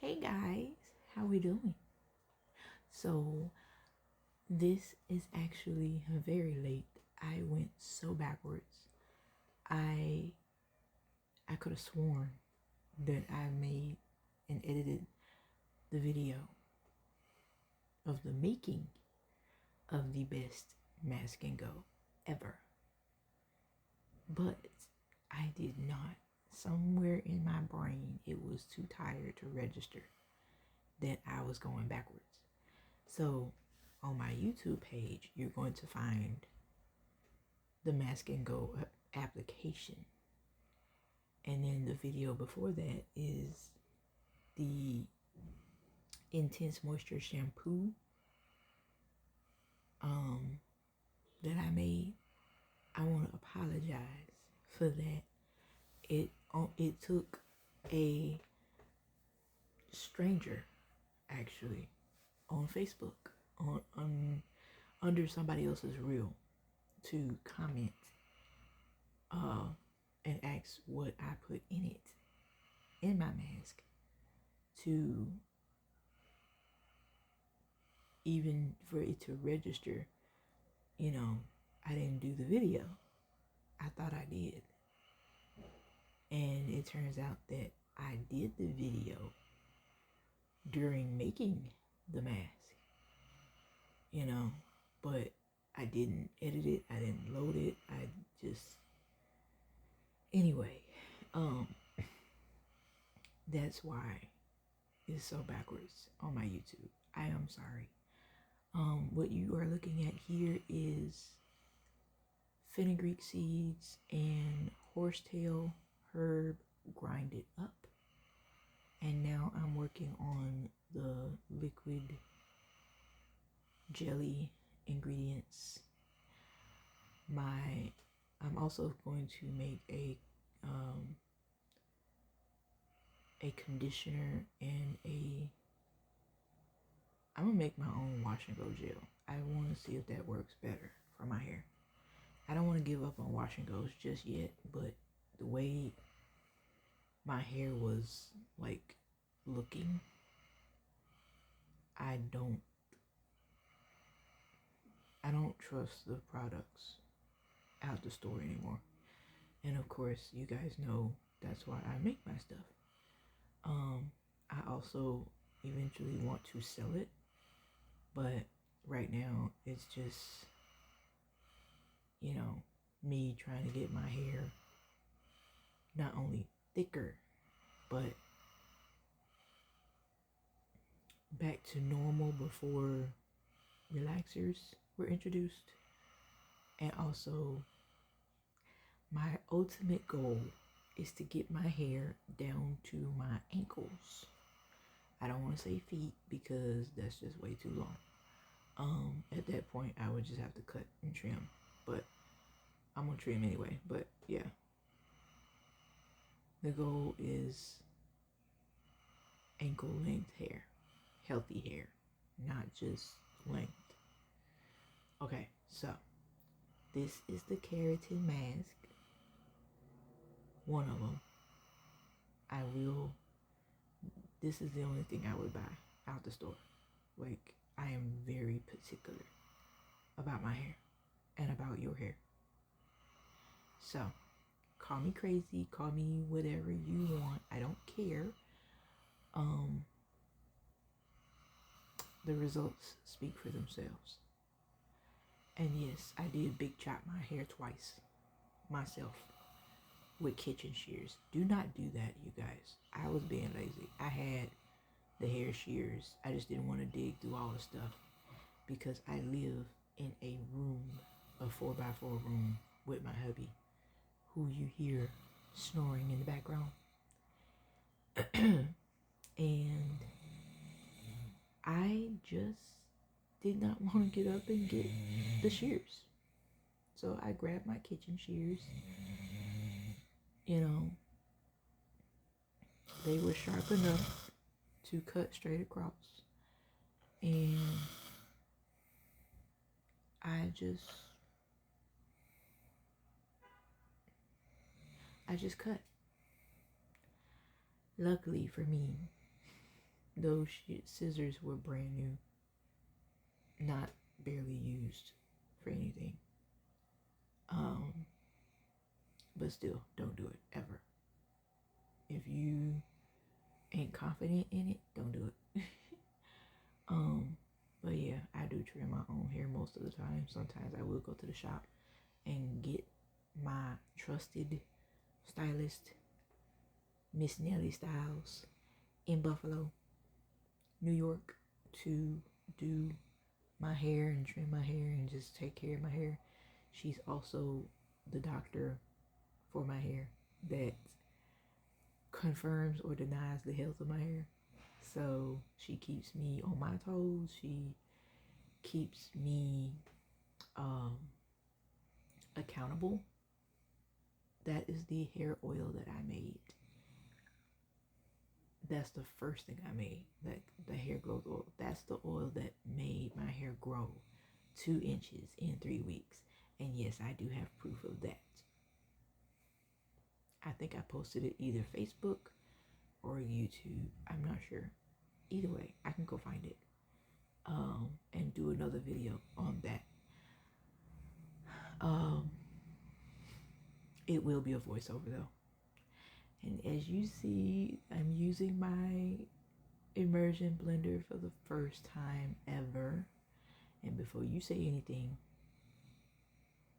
Hey guys, how we doing? So this is actually very late. I went so backwards. I I could have sworn that I made and edited the video of the making of the best Mask and Go ever. But I did not. Somewhere in my brain it was too tired to register that I was going backwards. So on my YouTube page, you're going to find the Mask and Go application. And then the video before that is the Intense Moisture shampoo that I made. I want to apologize for that. It took a stranger actually on Facebook on under somebody else's reel to comment and ask what I put in it, in my mask, to even for it to register. I didn't do the video. I thought I did. And it turns out that I did the video during making the mask, but I didn't edit it. I didn't load it. Anyway, that's why it's so backwards on my YouTube. I am sorry. What you are looking at here is fenugreek seeds and horsetail herb grinded up. And now I'm working on the liquid jelly ingredients. I'm also going to make a conditioner and I'm gonna make my own wash and go gel. I want to see if that works better for my hair. I don't want to give up on wash and goes just yet, but the way my hair was like looking, I don't trust the products out the store anymore. And of course, you guys know that's why I make my stuff. I also eventually want to sell it, but right now it's just, me trying to get my hair not only thicker, but back to normal before relaxers were introduced. And also, my ultimate goal is to get my hair down to my ankles. I don't want to say feet because that's just way too long. At that point, I would just have to cut and trim, but I'm gonna trim anyway. But yeah, the goal is ankle length hair, healthy hair, not just length. Okay, so this is the keratin mask. One of them. This is the only thing I would buy out the store. Like, I am very particular about my hair and about your hair. So, call me crazy, call me whatever you want. I don't care. The results speak for themselves. And yes, I did big chop my hair twice myself with kitchen shears. Do not do that, you guys. I was being lazy. I had the hair shears. I just didn't want to dig through all the stuff because I live in a room, a 4x4 room with my hubby, who you hear snoring in the background. And I just did not want to get up and get the shears. So I grabbed my kitchen shears. They were sharp enough to cut straight across. And I just cut. Luckily for me, those scissors were brand new, not barely used for anything. But still, don't do it ever. If you ain't confident in it, don't do it. But yeah, I do trim my own hair most of the time. Sometimes I will go to the shop and get my trusted stylist, Miss Nellie Styles, in Buffalo, New York, to do my hair and trim my hair and just take care of my hair. She's also the doctor for my hair that confirms or denies the health of my hair. So she keeps me on my toes. She keeps me accountable. That is the hair oil that I made. That's the first thing I made, like the hair growth oil. That's the oil that made my hair grow 2 inches in 3 weeks. And yes, I do have proof of that. I think I posted it either Facebook or YouTube. I'm not sure. Either way, I can go find it and do another video on that. It will be a voiceover though. And as you see, I'm using my immersion blender for the first time ever. And before you say anything,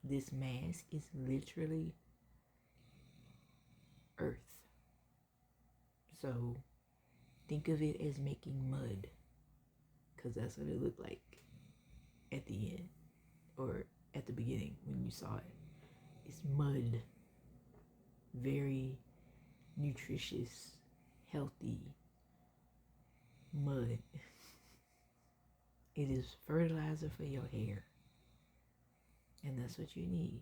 this mask is literally earth. So think of it as making mud, because that's what it looked like at the end or at the beginning when you saw it. It's mud. Very nutritious, healthy mud. It is fertilizer for your hair, and that's what you need.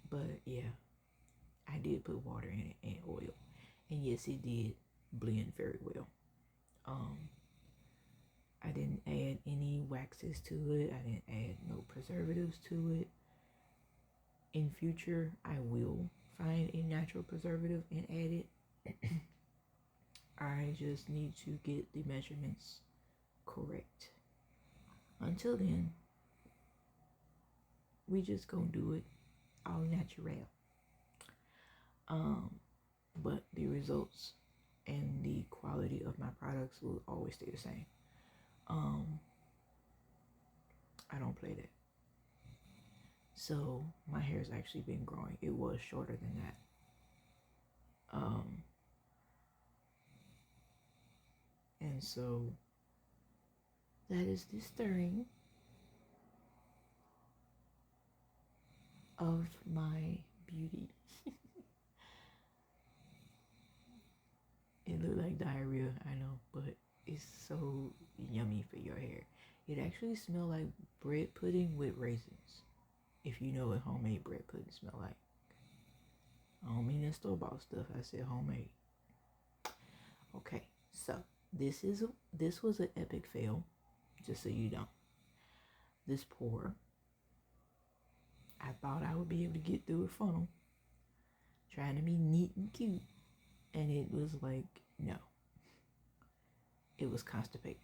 But yeah, I did put water in it and oil, and yes, it did blend very well. I didn't add any waxes to it. I didn't add no preservatives to it. In future, I will find a natural preservative and add it. I just need to get the measurements correct. Until then, we just gonna do it all natural. But the results and the quality of my products will always stay the same. I don't play that. So my hair has actually been growing. It was shorter than that. And so that is the stirring of my beauty. It looked like diarrhea, I know, but it's so yummy for your hair. It actually smells like bread pudding with raisins. If you know what homemade bread pudding smell like. I don't mean that store-bought stuff. I said homemade. Okay, so this was an epic fail, just so you know. This pour, I thought I would be able to get through a funnel, trying to be neat and cute, and it was like, no. It was constipated.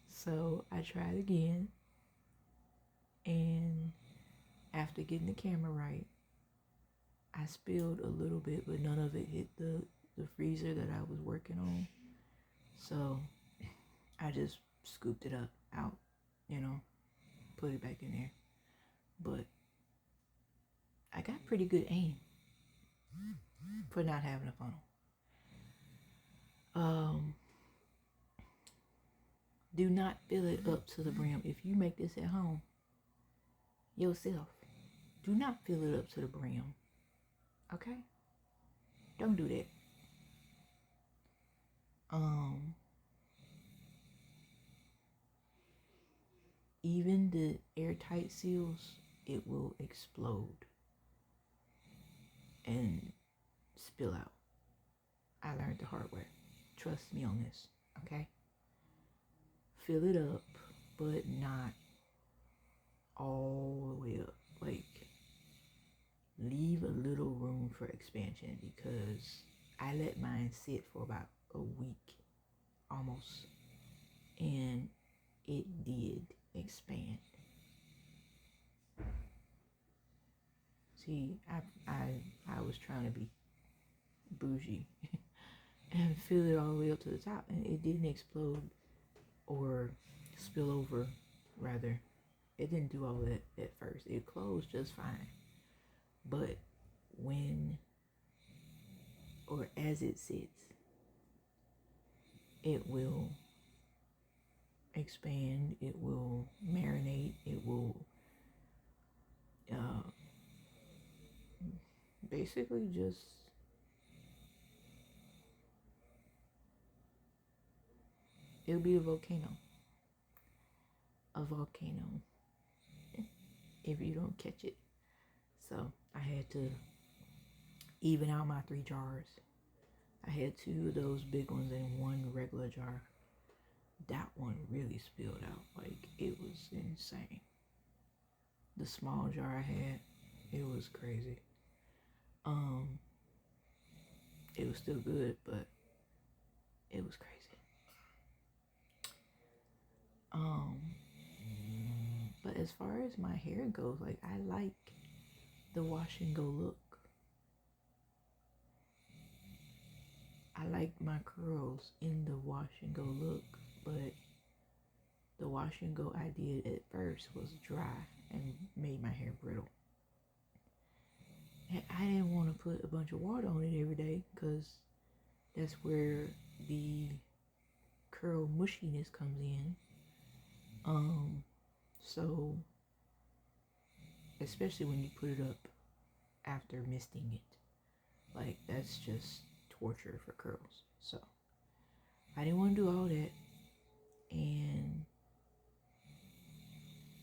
So I tried again, and after getting the camera right, I spilled a little bit, but none of it hit the freezer that I was working on. So I just scooped it out, put it back in there. But I got pretty good aim for not having a funnel. Do not fill it up to the brim. If you make this at home yourself, do not fill it up to the brim. Okay? Don't do that. Even the airtight seals, it will explode and spill out. I learned the hard way. Trust me on this, okay? Fill it up, but not all the way up. Like, leave a little room for expansion, because I I let mine sit for about a week almost, and it did expand. See, I was trying to be bougie and fill it all the way up to the top, and it didn't explode or spill over, rather. It didn't do all that at first. It closed just fine. But when, or as it sits, it will expand, it will marinate, it will basically just it'll be a volcano. A volcano if you don't catch it. So I had to even out my 3 jars. I had 2 of those big ones and 1 regular jar. That one really spilled out. Like, it was insane. The small jar I had, it was crazy. It was still good, but it was crazy. But as far as my hair goes, like, I like the wash and go look. I like my curls in the wash and go look, but the wash and go I did at first was dry and made my hair brittle. And I didn't want to put a bunch of water on it every day because that's where the curl mushiness comes in. So especially when you put it up after misting it, like, that's just torture for curls. So I didn't want to do all that, and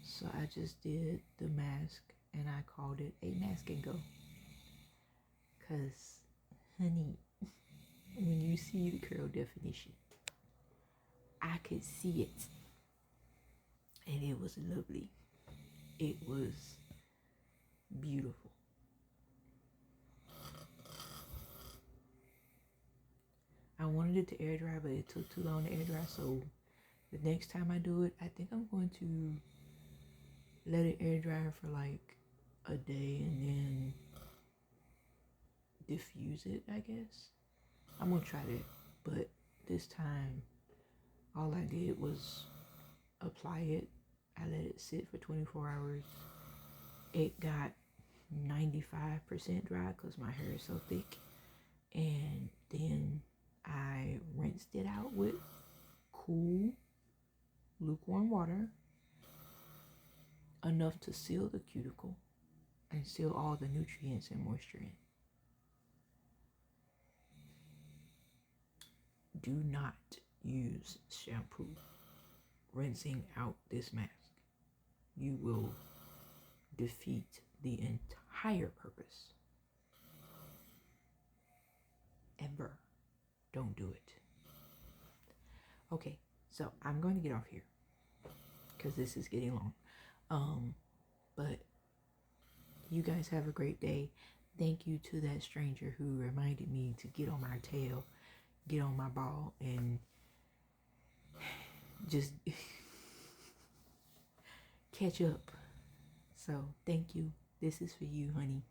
so I just did the mask, and I called it a mask and go. Cause, honey, when you see the curl definition, I could see it, and it was lovely. It was beautiful. I wanted it to air dry, but it took too long to air dry, so the next time I do it, I think I'm going to let it air dry for like a day and then diffuse it, I guess. I'm gonna try that, but this time all I did was apply it. I let it sit for 24 hours. It got 95% dry because my hair is so thick, and then I rinsed it out with cool lukewarm water, enough to seal the cuticle and seal all the nutrients and moisture in. Do not use shampoo rinsing out this mask. You will defeat the entire purpose. Ever. Don't do it. Okay, so I'm going to get off here because this is getting long. But you guys have a great day. Thank you to that stranger who reminded me to get on my tail, get on my ball, and just catch up. So thank you. This is for you, honey.